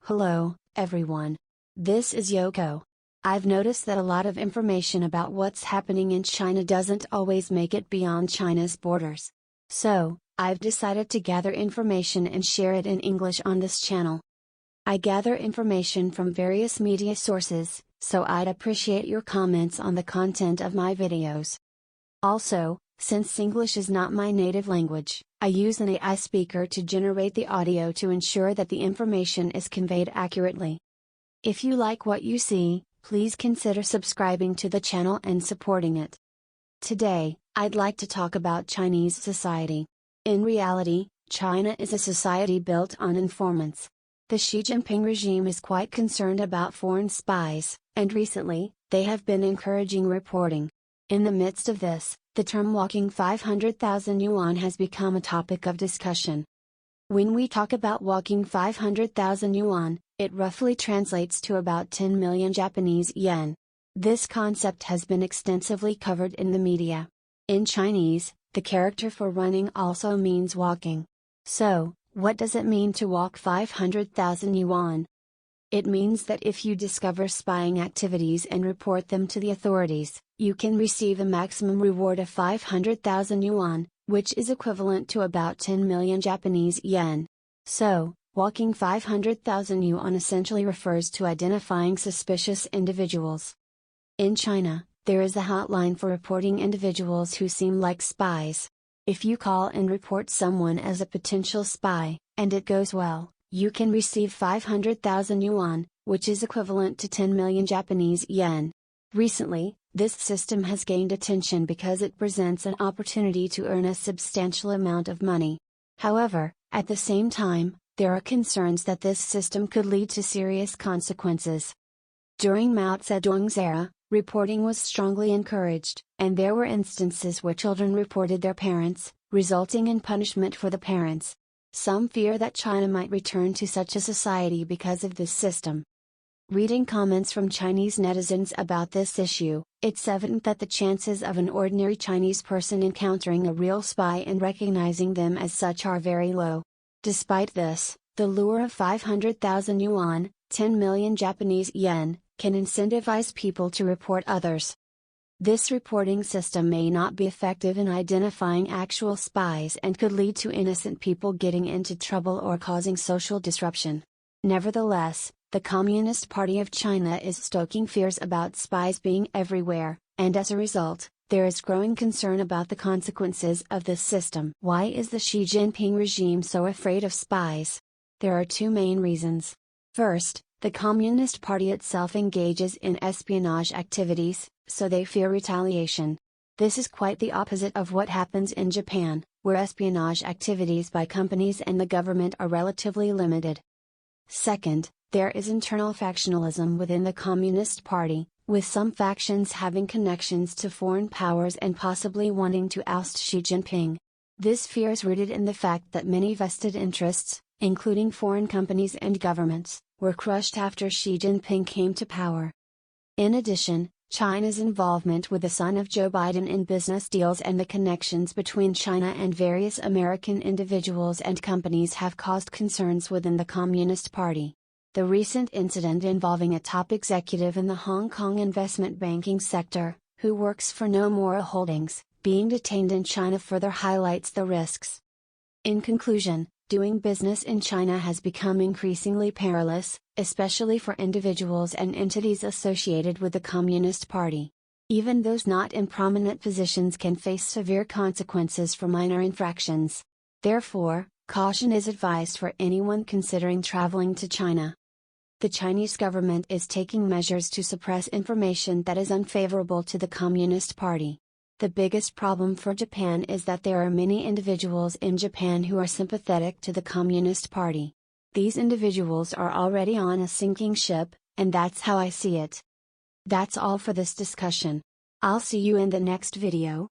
Hello, everyone. This is Yoko. I've noticed that a lot of information about what's happening in China doesn't always make it beyond China's borders. So, I've decided to gather information and share it in English on this channel. I gather information from various media sources, so I'd appreciate your comments on the content of my videos. Also, since English is not my native language, I use an AI speaker to generate the audio to ensure that the information is conveyed accurately. If you like what you see, please consider subscribing to the channel and supporting it. Today, I'd like to talk about Chinese society. In reality, China is a society built on informants. The Xi Jinping regime is quite concerned about foreign spies, and recently, they have been encouraging reporting. In the midst of this, the term walking 500,000 yuan has become a topic of discussion. When we talk about walking 500,000 yuan, it roughly translates to about 10 million Japanese yen. This concept has been extensively covered in the media. In Chinese, the character for running also means walking. So, what does it mean to walk 500,000 yuan? It means that if you discover spying activities and report them to the authorities, you can receive a maximum reward of 500,000 yuan, which is equivalent to about 10 million Japanese yen. So, walking 500,000 yuan essentially refers to identifying suspicious individuals. In China, there is a hotline for reporting individuals who seem like spies. If you call and report someone as a potential spy, and it goes well, you can receive 500,000 yuan, which is equivalent to 10 million Japanese yen. Recently, this system has gained attention because it presents an opportunity to earn a substantial amount of money. However, at the same time, there are concerns that this system could lead to serious consequences. During Mao Zedong's era, reporting was strongly encouraged, and there were instances where children reported their parents, resulting in punishment for the parents. Some fear that China might return to such a society because of this system. Reading comments from Chinese netizens about this issue, it's evident that the chances of an ordinary Chinese person encountering a real spy and recognizing them as such are very low. Despite this, the lure of 500,000 yuan, 10 million Japanese yen, can incentivize people to report others. This reporting system may not be effective in identifying actual spies and could lead to innocent people getting into trouble or causing social disruption. Nevertheless, the Communist Party of China is stoking fears about spies being everywhere, and as a result, there is growing concern about the consequences of this system. Why is the Xi Jinping regime so afraid of spies? There are two main reasons. First, the Communist Party itself engages in espionage activities, so they fear retaliation. This is quite the opposite of what happens in Japan, where espionage activities by companies and the government are relatively limited. Second, there is internal factionalism within the Communist Party, with some factions having connections to foreign powers and possibly wanting to oust Xi Jinping. This fear is rooted in the fact that many vested interests, including foreign companies and governments, were crushed after Xi Jinping came to power. In addition, China's involvement with the son of Joe Biden in business deals and the connections between China and various American individuals and companies have caused concerns within the Communist Party. The recent incident involving a top executive in the Hong Kong investment banking sector, who works for Nomura Holdings, being detained in China further highlights the risks. In conclusion, doing business in China has become increasingly perilous, especially for individuals and entities associated with the Communist Party. Even those not in prominent positions can face severe consequences for minor infractions. Therefore, caution is advised for anyone considering traveling to China. The Chinese government is taking measures to suppress information that is unfavorable to the Communist Party. The biggest problem for Japan is that there are many individuals in Japan who are sympathetic to the Communist Party. These individuals are already on a sinking ship, and that's how I see it. That's all for this discussion. I'll see you in the next video.